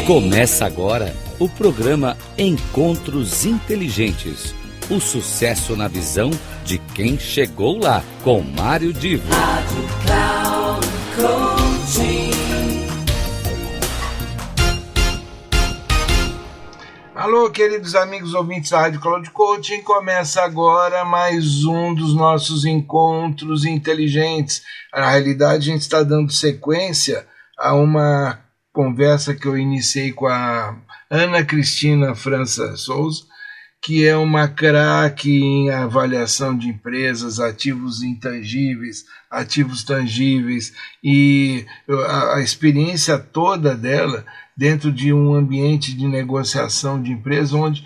Começa agora o programa Encontros Inteligentes. O sucesso na visão de quem chegou lá, com Mário Divo. Rádio Cloud Coaching. Alô, queridos amigos ouvintes da Rádio Cloud Coaching. Começa agora mais um dos nossos Encontros Inteligentes. Na realidade, a gente está dando sequência a uma conversa que eu iniciei com a Ana Cristina França Souza, que é uma craque em avaliação de empresas, ativos intangíveis, ativos tangíveis, e a experiência toda dela dentro de um ambiente de negociação de empresa, onde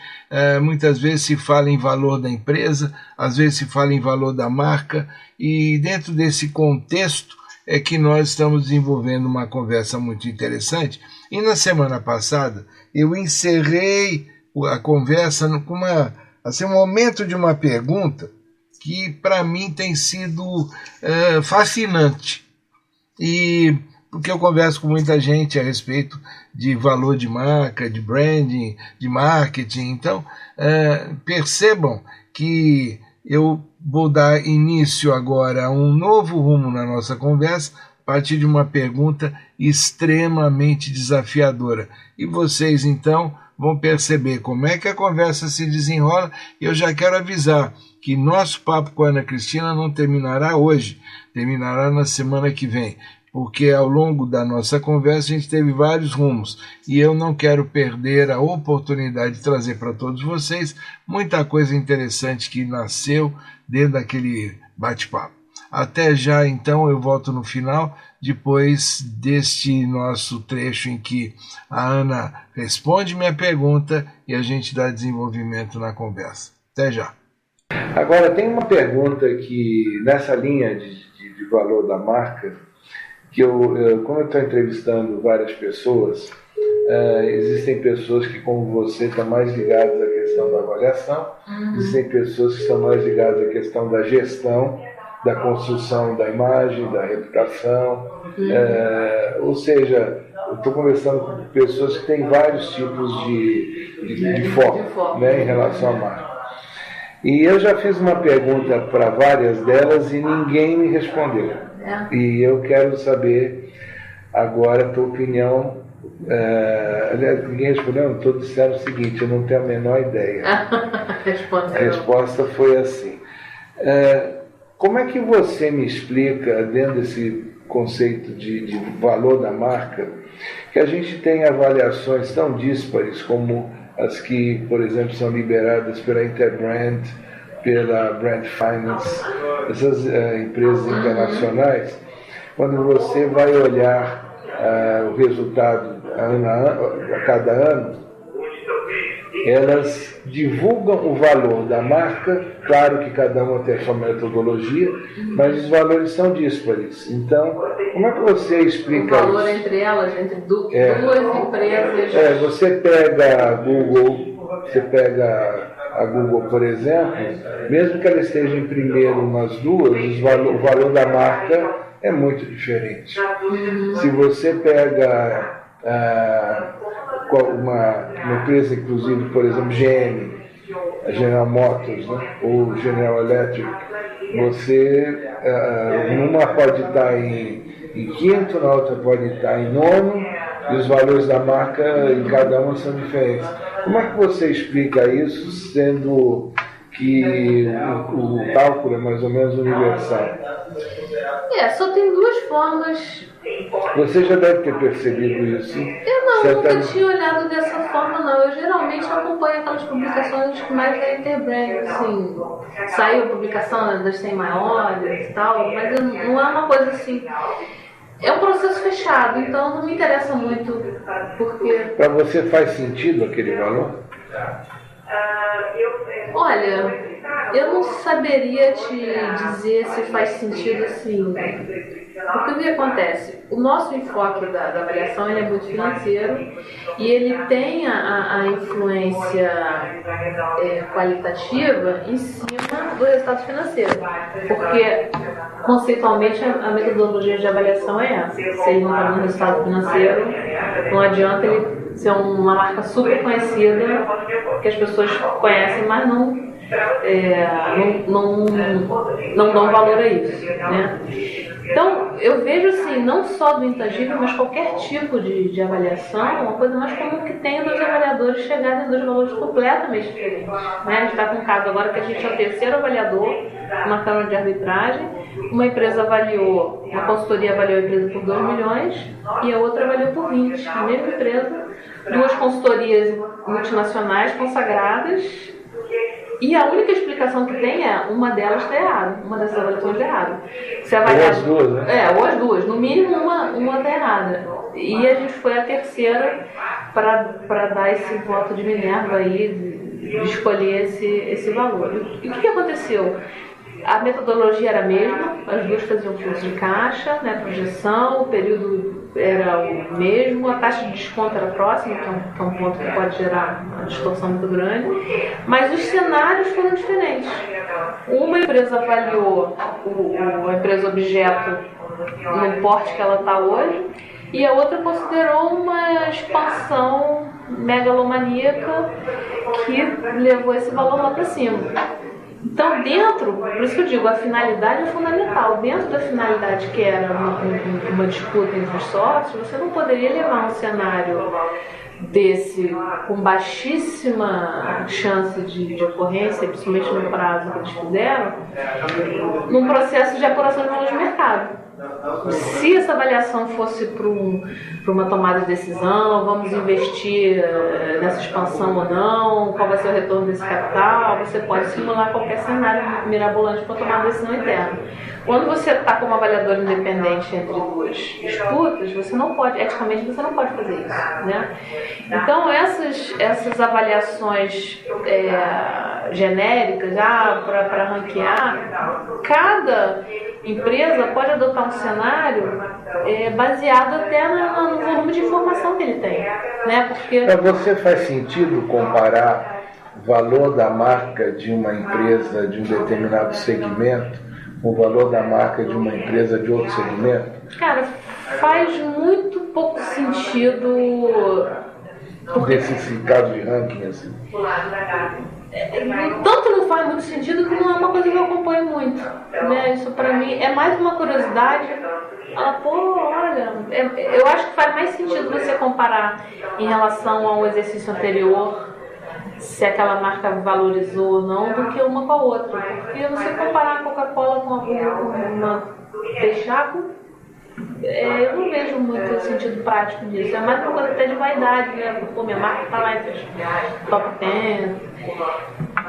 muitas vezes se fala em valor da empresa, às vezes se fala em valor da marca, e dentro desse contexto é que nós estamos desenvolvendo uma conversa muito interessante. E na semana passada eu encerrei a conversa com um momento de uma pergunta que para mim tem sido fascinante, e porque eu converso com muita gente a respeito de valor de marca, de branding, de marketing. Então percebam que eu vou dar início agora a um novo rumo na nossa conversa, a partir de uma pergunta extremamente desafiadora. E vocês, então, vão perceber como é que a conversa se desenrola. E eu já quero avisar que nosso papo com a Ana Cristina não terminará hoje, terminará na semana que vem, porque ao longo da nossa conversa a gente teve vários rumos, e eu não quero perder a oportunidade de trazer para todos vocês muita coisa interessante que nasceu dentro daquele bate-papo. Até já, então, eu volto no final, depois deste nosso trecho em que a Ana responde minha pergunta e a gente dá desenvolvimento na conversa. Até já. Agora, tem uma pergunta que, nessa linha de valor da marca, que como eu estou entrevistando várias pessoas, existem pessoas que, como você, estão mais ligadas à questão da avaliação, existem pessoas que estão mais ligadas à questão da gestão, da construção da imagem, da reputação, ou seja, eu estou conversando com pessoas que têm vários tipos de foco, né, em relação à marca. E eu já fiz uma pergunta para várias delas e ninguém me respondeu. E eu quero saber agora a tua opinião. Aliás, ninguém respondeu, todos disseram o seguinte: eu não tenho a menor ideia. A resposta foi assim. Como é que você me explica, dentro desse conceito de valor da marca, que a gente tem avaliações tão díspares como as que, por exemplo, são liberadas pela Interbrand, pela Brand Finance, essas empresas internacionais? Quando você vai olhar o resultado a cada ano, elas divulgam o valor da marca. Claro que cada uma tem a sua metodologia, mas os valores são díspares. Então, como é que você explica isso? O valor entre elas, entre duas empresas. Você pega a Google, por exemplo, mesmo que ela esteja em primeiro nas duas, o valor da marca é muito diferente. Se você pega uma empresa, inclusive, por exemplo, GM, a General Motors, né, ou General Electric, você, numa pode estar em quinto, na outra pode estar em nono, e os valores da marca em cada uma são diferentes. Como é que você explica isso, sendo que o cálculo é mais ou menos universal? Só tem duas formas. Você já deve ter percebido isso. Eu nunca tinha olhado dessa forma, não. Eu geralmente acompanho aquelas publicações mais da Interbrand, assim. Saiu a publicação das 100 maiores e tal, mas não é uma coisa assim. É um processo fechado, então não me interessa muito, porque... Para você faz sentido aquele valor? Olha, eu não saberia te dizer se faz sentido assim. Porque o que acontece? O nosso enfoque da avaliação ele é muito financeiro e ele tem a influência qualitativa em cima do resultado financeiro. Porque, conceitualmente, a metodologia de avaliação é essa. Se ele não está no resultado financeiro, não adianta ele ser uma marca super conhecida, que as pessoas conhecem, mas não dão valor a isso, né? Então, eu vejo assim, não só do intangível, mas qualquer tipo de avaliação, uma coisa mais comum que tem dos avaliadores chegarem a dois valores completamente diferentes, né? A gente está com um caso agora que a gente é o terceiro avaliador, uma câmara de arbitragem, uma empresa avaliou, uma consultoria avaliou a empresa por 2 milhões e a outra avaliou por 20, a mesma empresa, duas consultorias multinacionais consagradas. E a única explicação que tem é uma delas está errada, uma dessas avaliações está errada. Ou as duas, né? Ou as duas, no mínimo uma está errada. E a gente foi a terceira para dar esse voto de Minerva aí, de escolher esse valor. E o que aconteceu? A metodologia era a mesma, as duas faziam fluxo de caixa, né, projeção, o período era o mesmo, a taxa de desconto era próxima, que é um ponto que pode gerar uma distorção muito grande, mas os cenários foram diferentes. Uma empresa avaliou a empresa objeto no porte que ela está hoje, e a outra considerou uma expansão megalomaníaca que levou esse valor lá para cima. Então, por isso que eu digo, a finalidade é fundamental. Dentro da finalidade que era uma disputa entre os sócios, você não poderia levar um cenário desse com baixíssima chance de ocorrência, principalmente no prazo que eles fizeram, num processo de apuração de valores de mercado. Se essa avaliação fosse para uma tomada de decisão, vamos investir nessa expansão ou não, qual vai ser o retorno desse capital, você pode simular qualquer cenário mirabolante para tomar uma decisão interna. Quando você está como avaliador independente entre duas disputas, você não pode, eticamente você não pode fazer isso, né? Então essas avaliações genéricas, para ranquear, cada empresa pode adotar um cenário baseado até no volume de informação que ele tem, né? Porque para você faz sentido comparar o valor da marca de uma empresa de um determinado segmento com o valor da marca de uma empresa de outro segmento? Cara, faz muito pouco sentido. Desse caso de ranking, assim. Tanto não faz muito sentido que não é uma coisa que eu acompanho muito, né? Isso pra mim é mais uma curiosidade. Olha, eu acho que faz mais sentido você comparar em relação ao exercício anterior, se aquela marca valorizou ou não, do que uma com a outra. Porque você comparar a Coca-Cola com uma Texaco, eu não vejo muito sentido prático disso. É mais uma coisa até de vaidade, né? Pô, minha marca está lá entre os top 10.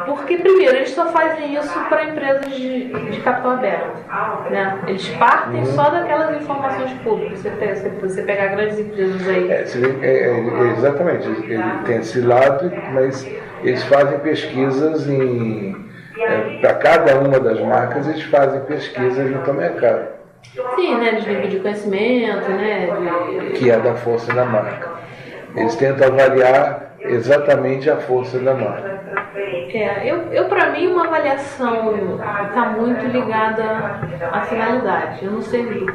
Porque, primeiro, eles só fazem isso para empresas de capital aberto, né? Eles partem só daquelas informações públicas. Você pegar grandes empresas aí. Exatamente. Ele tem esse lado, mas eles fazem pesquisas para cada uma das marcas, eles fazem pesquisas junto ao mercado. Sim, né, de nível de conhecimento, né? Que é da força da marca. Eles tentam avaliar exatamente a força da marca. Eu para mim, uma avaliação está muito ligada à finalidade. Eu não sei,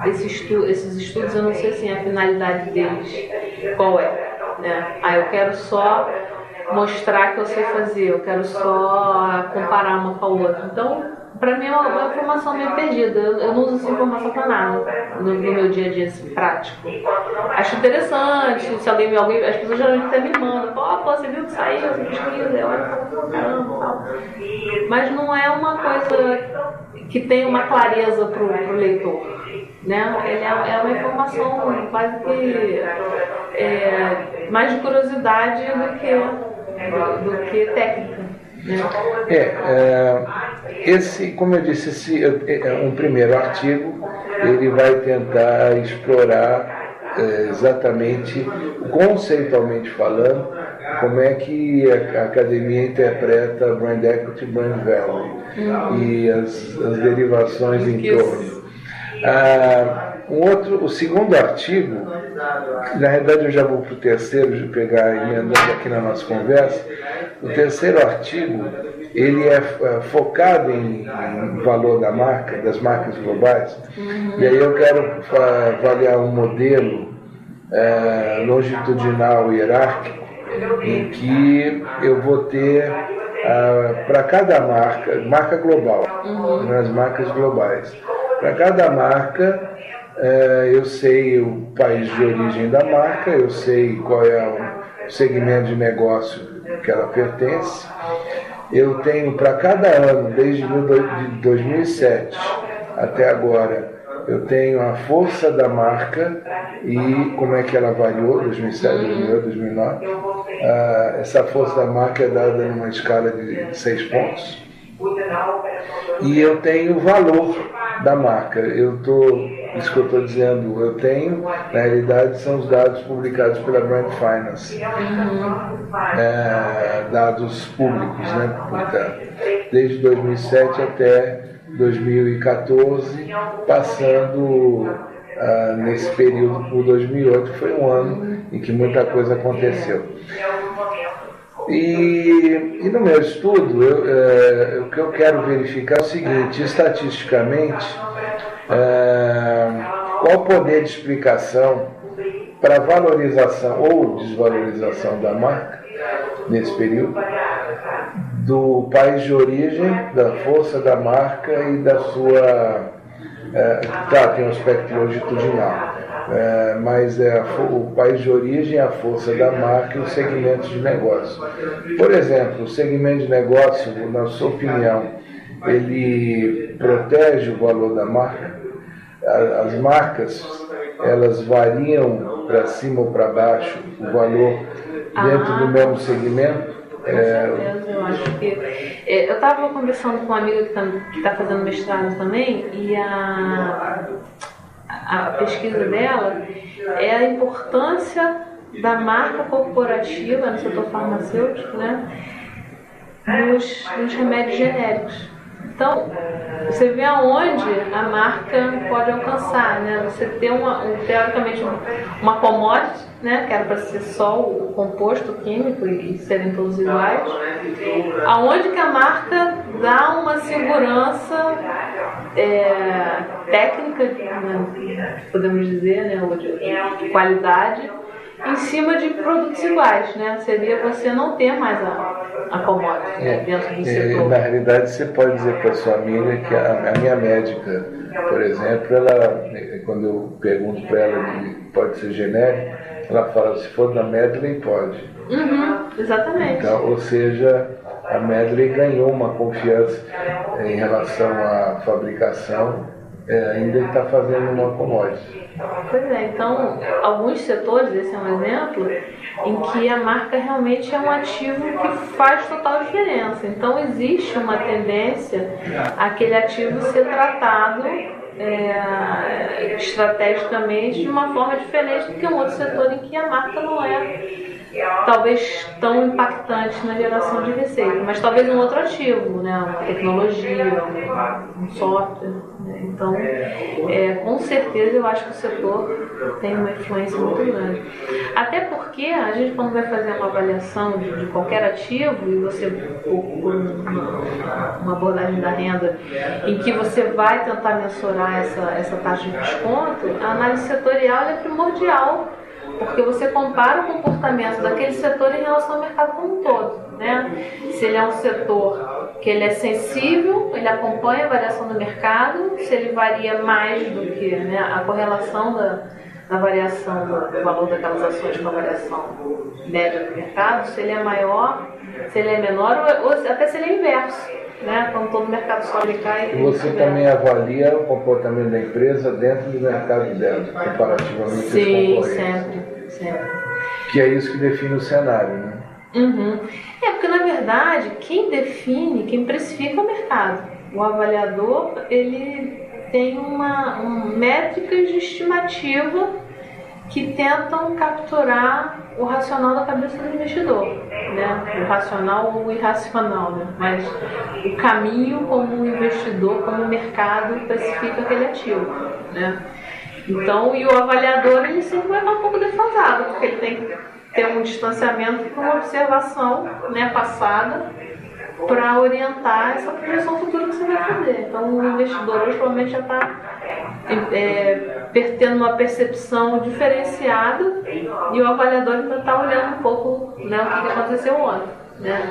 esses estudos, eu não sei assim, a finalidade deles qual é, né? Eu quero só mostrar que eu sei fazer, eu quero só comparar uma com a outra. Então, para mim é uma informação meio perdida. Eu não uso essa informação para nada no meu dia a dia assim, prático. Acho interessante, se alguém as pessoas geralmente até me mandam, você viu que saiu, você pesquisa, eu olho caramba, tal. Mas não é uma coisa que tem uma clareza pro leitor, né? Ele é uma informação quase que mais de curiosidade do que técnica. Esse, como eu disse, esse é um primeiro artigo. Ele vai tentar explorar exatamente, conceitualmente falando, como é que a academia interpreta Brand Equity e Brand Value e as derivações em torno. O segundo artigo, na realidade eu já vou para o terceiro, de pegar emendando aqui na nossa conversa. O terceiro artigo, ele é focado em valor da marca, das marcas globais, e aí eu quero avaliar um modelo longitudinal hierárquico, em que eu vou ter para cada marca global, nas marcas globais, para cada marca eu sei o país de origem da marca, eu sei qual é o segmento de negócio que ela pertence. Eu tenho para cada ano, desde 2007 até agora, eu tenho a força da marca e como é que ela variou, 2007, 2008, 2009. Essa força da marca é dada numa escala de 6 pontos. E eu tenho o valor da marca. Isso que eu estou dizendo, eu tenho, na realidade, são os dados publicados pela Brand Finance. Dados públicos, né? Portanto, desde 2007 até 2014, passando nesse período por 2008, que foi um ano em que muita coisa aconteceu. E no meu estudo, o que eu quero verificar é o seguinte: estatisticamente, qual o poder de explicação para valorização ou desvalorização da marca nesse período, do país de origem, da força da marca e da sua... tem um aspecto longitudinal, mas o país de origem, a força da marca e os segmentos de negócio. Por exemplo, o segmento de negócio, na sua opinião, ele protege o valor da marca? As marcas, elas variam para cima ou para baixo o valor dentro do mesmo segmento? Com certeza, eu acho que... eu estava conversando com uma amiga que está fazendo mestrado também, e a pesquisa dela é a importância da marca corporativa no setor farmacêutico, né, nos remédios genéricos. Então, você vê aonde a marca pode alcançar, né? Você ter teoricamente uma commodity, né? Que era para ser só o composto químico e serem todos iguais, aonde que a marca dá uma segurança técnica, né? Podemos dizer, né? Ou de qualidade, em cima de produtos iguais, né? Seria você não ter mais a commodity dentro do setor. Na realidade, você pode dizer para sua amiga que a minha médica, por exemplo, quando eu pergunto para ela que pode ser genérico, ela fala, se for da Medley, pode. Exatamente. Então, ou seja, a Medley ganhou uma confiança em relação à fabricação, ainda está fazendo uma commodity. Pois é, então, alguns setores, esse é um exemplo, em que a marca realmente é um ativo que faz total diferença. Então, existe uma tendência àquele ativo ser tratado estrategicamente de uma forma diferente do que um outro setor em que a marca não é talvez tão impactante na geração de receita, mas talvez um outro ativo, né? Uma tecnologia, um software, né? Então, com certeza eu acho que o setor tem uma influência muito grande. Até porque a gente, quando vai fazer uma avaliação de qualquer ativo, e você, por uma abordagem da renda, em que você vai tentar mensurar essa taxa de desconto, a análise setorial é primordial, porque você compara o comportamento daquele setor em relação ao mercado como um todo, né? Se ele é um setor que ele é sensível, ele acompanha a variação do mercado, se ele varia mais do que, né, a correlação da variação do valor daquelas ações com a variação média do mercado, se ele é maior, se ele é menor, ou até se ele é inverso, né? Quando todo o mercado sobe e cai. E você também avalia o comportamento da empresa dentro do mercado dela, comparativamente aos concorrentes. Sim, sempre. Que é isso que define o cenário, né? Porque na verdade quem precifica é o mercado. O avaliador, ele tem métricas de estimativa que tentam capturar o racional da cabeça do investidor, né? O racional ou o irracional, né? Mas o caminho como o investidor, como o mercado precifica aquele ativo, né? Então, e o avaliador, ele sempre vai estar um pouco defasado, porque ele tem que ter um distanciamento para uma observação, né, passada, para orientar essa projeção futura que você vai fazer. Então, o investidor hoje provavelmente já está tendo uma percepção diferenciada e o avaliador ainda está olhando um pouco, né, o que aconteceu ontem. Né?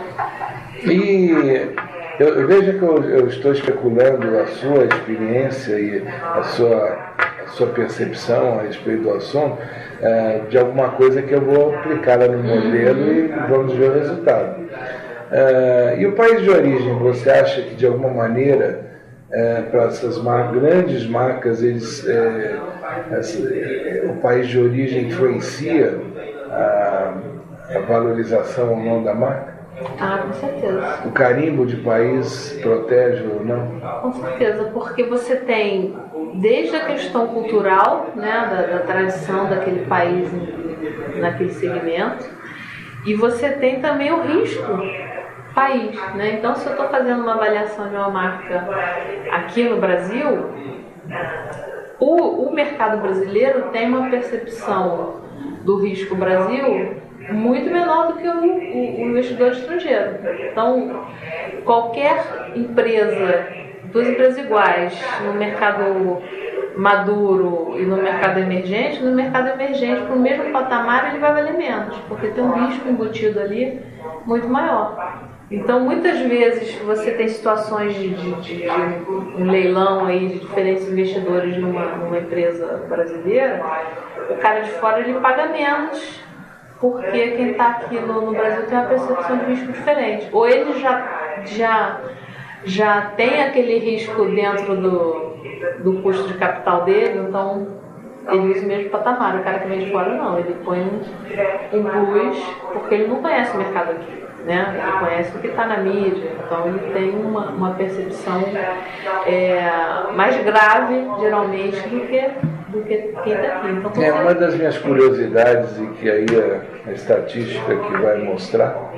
E eu vejo que eu estou especulando a sua experiência e a sua percepção a respeito do assunto de alguma coisa que eu vou aplicar lá no modelo e vamos ver o resultado. E o país de origem, você acha que de alguma maneira para essas grandes marcas o país de origem influencia a valorização ou não da marca? Com certeza. O carimbo de país protege ou não? Com certeza, porque você tem desde a questão cultural, né, da tradição daquele país naquele segmento, e você tem também o risco país, né? Então, se eu estou fazendo uma avaliação de uma marca aqui no Brasil, o mercado brasileiro tem uma percepção do risco Brasil muito menor do que o investidor estrangeiro. Então, qualquer empresa, duas empresas iguais, no mercado maduro e no mercado emergente, para o mesmo patamar ele vai valer menos, porque tem um risco embutido ali muito maior. Então, muitas vezes você tem situações de um leilão aí de diferentes investidores numa empresa brasileira, o cara de fora ele paga menos, porque quem está aqui no Brasil tem uma percepção de risco diferente. Ou ele já tem aquele risco dentro do custo de capital dele, então ele usa o mesmo patamar. O cara que vem de fora não, ele põe um plus, porque ele não conhece o mercado aqui. Né? Ele conhece o que está na mídia, então ele tem uma percepção mais grave, geralmente, do que quem está aqui. Então, uma das minhas curiosidades, e que aí a estatística que vai mostrar,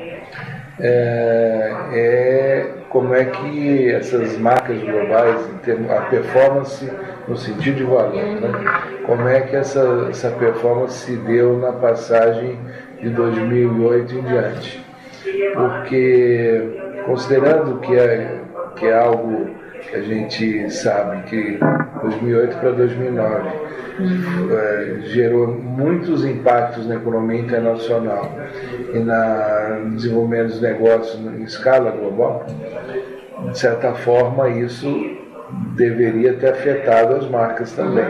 é como é que essas marcas globais, a performance no sentido de valor, né? Como é que essa performance se deu na passagem de 2008 em diante. Porque, considerando que é algo que a gente sabe que 2008 para 2009 gerou muitos impactos na economia internacional e no desenvolvimento dos negócios em escala global, de certa forma isso deveria ter afetado as marcas também.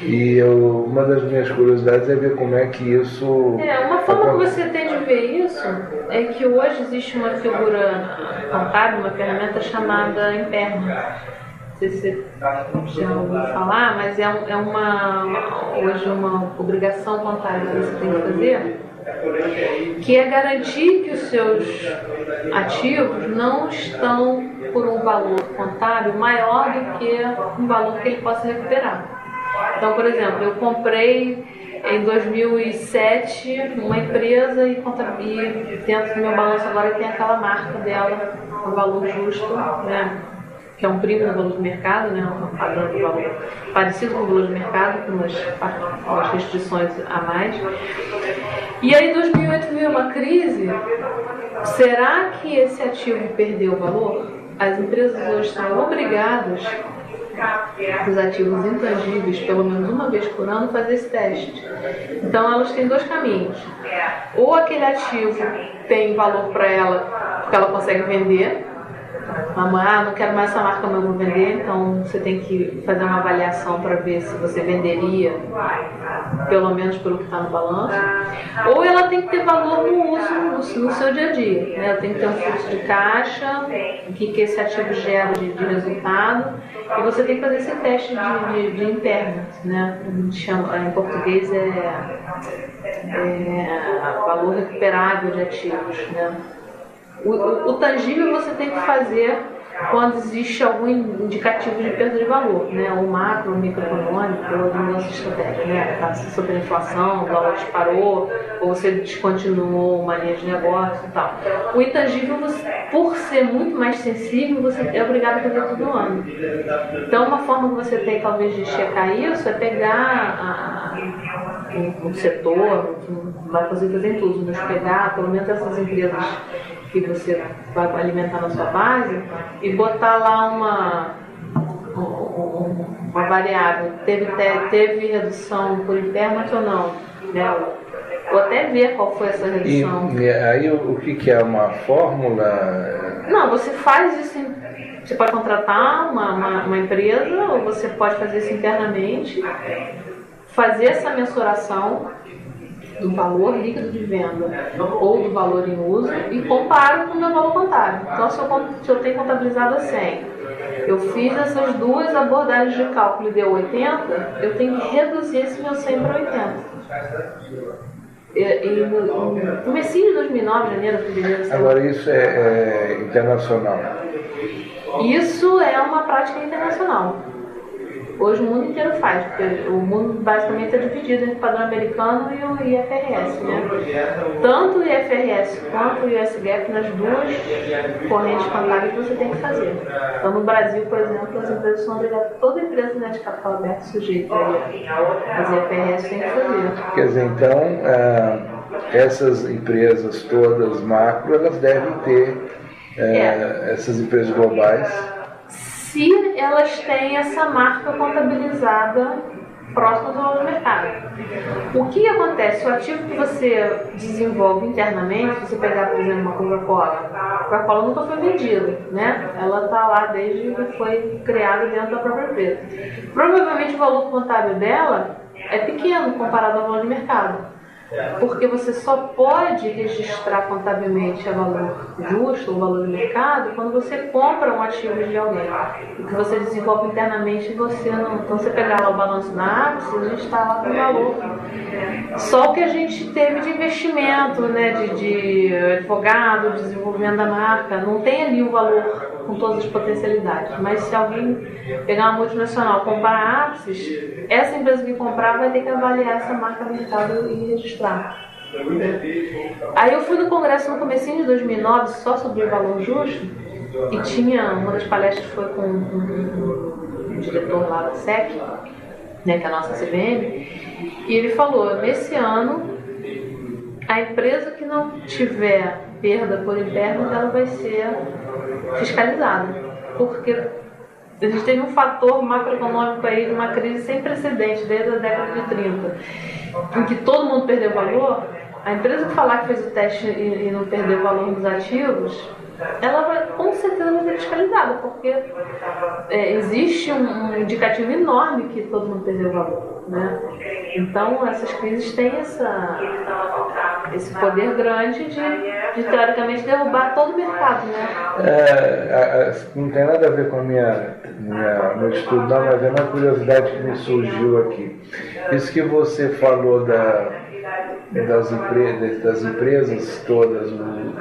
E uma das minhas curiosidades é ver como é que isso... Uma forma que você tem de ver isso é que hoje existe uma figura contábil, uma ferramenta chamada impairment. Não sei se você já ouviu falar, mas hoje uma obrigação contábil que você tem que fazer, que é garantir que os seus ativos não estão por um valor contábil maior do que um valor que ele possa recuperar. Então, por exemplo, eu comprei em 2007 uma empresa e dentro do meu balanço agora tem aquela marca dela, o valor justo, né? Que é um primo do valor do mercado, né? Um padrão de valor parecido com o valor do mercado, com umas restrições a mais. E aí, em 2008 veio uma crise. Será que esse ativo perdeu valor? As empresas hoje são obrigadas, os ativos intangíveis, pelo menos uma vez por ano, fazer esse teste. Então, elas têm dois caminhos. Ou aquele ativo tem valor para ela, porque ela consegue vender. Não quero mais essa marca, mas eu vou vender. Então, você tem que fazer uma avaliação para ver se você venderia, pelo menos pelo que está no balanço. Ou ela tem que ter valor no uso, no seu dia a dia, né? Ela tem que ter um fluxo de caixa, o que esse ativo gera de resultado, e você tem que fazer esse teste de impairment, né? Em português valor recuperável de ativos, né? O tangível você tem que fazer quando existe algum indicativo de perda de valor, né? Ou macro, ou microeconômico, ou de mudança estratégica, né? Está sobre a inflação, o valor disparou, ou você descontinuou uma linha de negócio e tal. O intangível, por ser muito mais sensível, você é obrigado a fazer todo ano. Então, uma forma que você tem, talvez, de checar isso é pegar um setor, não vai conseguir fazer em tudo, mas pegar, pelo menos essas empresas que você vai alimentar na sua base e botar lá uma variável, teve redução por internet ou não, né? Ou até ver qual foi essa redução. E aí o que é uma fórmula? Não, você faz isso, você pode contratar uma empresa ou você pode fazer isso internamente, fazer essa mensuração do valor líquido de venda ou do valor em uso e comparo com o meu valor contábil. Então, se eu tenho contabilizado a 100, eu fiz essas duas abordagens de cálculo e deu 80, eu tenho que reduzir esse meu 100 para 80. No comecinho de 2009, janeiro, fevereiro... Agora, isso é internacional? Isso é uma prática internacional. Hoje o mundo inteiro faz, porque o mundo basicamente é dividido entre o padrão americano e o IFRS, né? Tanto o IFRS quanto o US GAAP, nas duas correntes contábeis você tem que fazer. Então no Brasil, por exemplo, as empresas são obrigadas, toda empresa, né, de capital aberto sujeita às IFRS tem que fazer. Quer dizer, então, essas empresas todas macro, elas devem ter, essas empresas globais, se elas têm essa marca contabilizada próxima do valor do mercado. O que acontece? O ativo que você desenvolve internamente, se você pegar, por exemplo, uma Coca-Cola, a Coca-Cola nunca foi vendida, né? Ela está lá desde que foi criada dentro da própria empresa. Provavelmente o valor contábil dela é pequeno comparado ao valor de mercado. Porque você só pode registrar contabilmente a valor justo, o valor do mercado, quando você compra um ativo de alguém. O que você desenvolve internamente, você não... Então, você pegar lá o balanço da Axis, a gente está lá com o valor. Só o que a gente teve de investimento, né, de advogado, desenvolvimento da marca, não tem ali o valor com todas as potencialidades. Mas se alguém pegar uma multinacional e comprar a Axis, essa empresa que comprar vai ter que avaliar essa marca no mercado e registrar. Aí eu fui no congresso no comecinho de 2009 só sobre o valor justo e tinha, uma das palestras foi com um diretor lá da SEC, né, que é a nossa CVM, e ele falou, nesse ano a empresa que não tiver perda por impairment, ela vai ser fiscalizada, porque a gente teve um fator macroeconômico aí de uma crise sem precedentes desde a década de 30, em que todo mundo perdeu valor. A empresa que falar que fez o teste e não perdeu o valor dos ativos, ela vai, com certeza vai ser fiscalizada, porque existe um indicativo enorme que todo mundo perdeu o valor, né? Então essas crises têm esse poder grande de teoricamente derrubar todo o mercado, né? Não tem nada a ver com meu estudo, não, mas é uma curiosidade que me surgiu aqui. Isso que você falou das empresas todas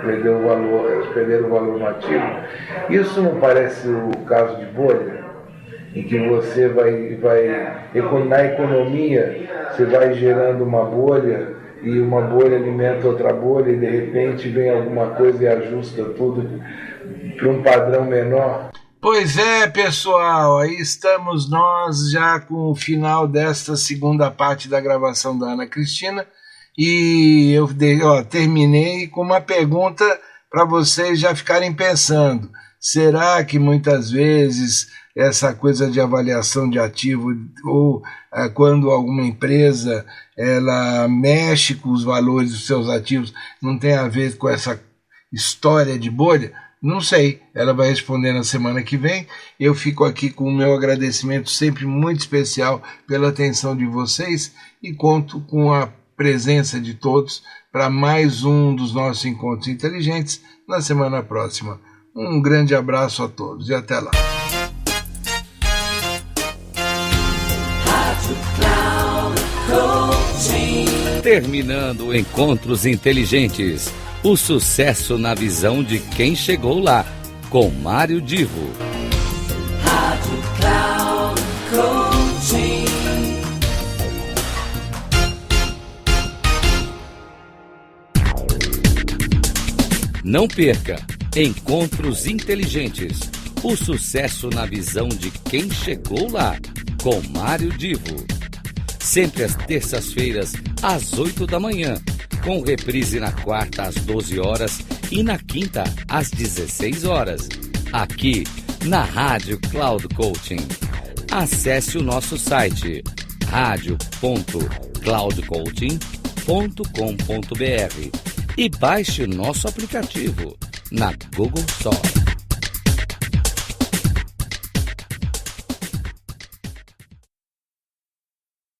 perderam o valor no ativo, isso não parece o caso de bolha? Em que você na economia, você vai gerando uma bolha, e uma bolha alimenta outra bolha, e de repente vem alguma coisa e ajusta tudo para um padrão menor. Pois é, pessoal, aí estamos nós já com o final desta segunda parte da gravação da Ana Cristina, e eu terminei com uma pergunta para vocês já ficarem pensando. Será que muitas vezes essa coisa de avaliação de ativo, ou quando alguma empresa ela mexe com os valores dos seus ativos, não tem a ver com essa história de bolha? Não sei, ela vai responder na semana que vem. Eu fico aqui com o meu agradecimento sempre muito especial pela atenção de vocês e conto com a presença de todos para mais um dos nossos encontros inteligentes na semana próxima. Um grande abraço a todos e até lá. Terminando Encontros Inteligentes, o sucesso na visão de quem chegou lá, com Mário Divo. Rádio Cloud Coaching. Não perca Encontros Inteligentes, o sucesso na visão de quem chegou lá, com Mário Divo. Sempre às terças-feiras, às 8 da manhã, com reprise na quarta às 12 horas e na quinta, às 16 horas, aqui na Rádio Cloud Coaching. Acesse o nosso site radio.cloudcoaching.com.br e baixe o nosso aplicativo na Google Store.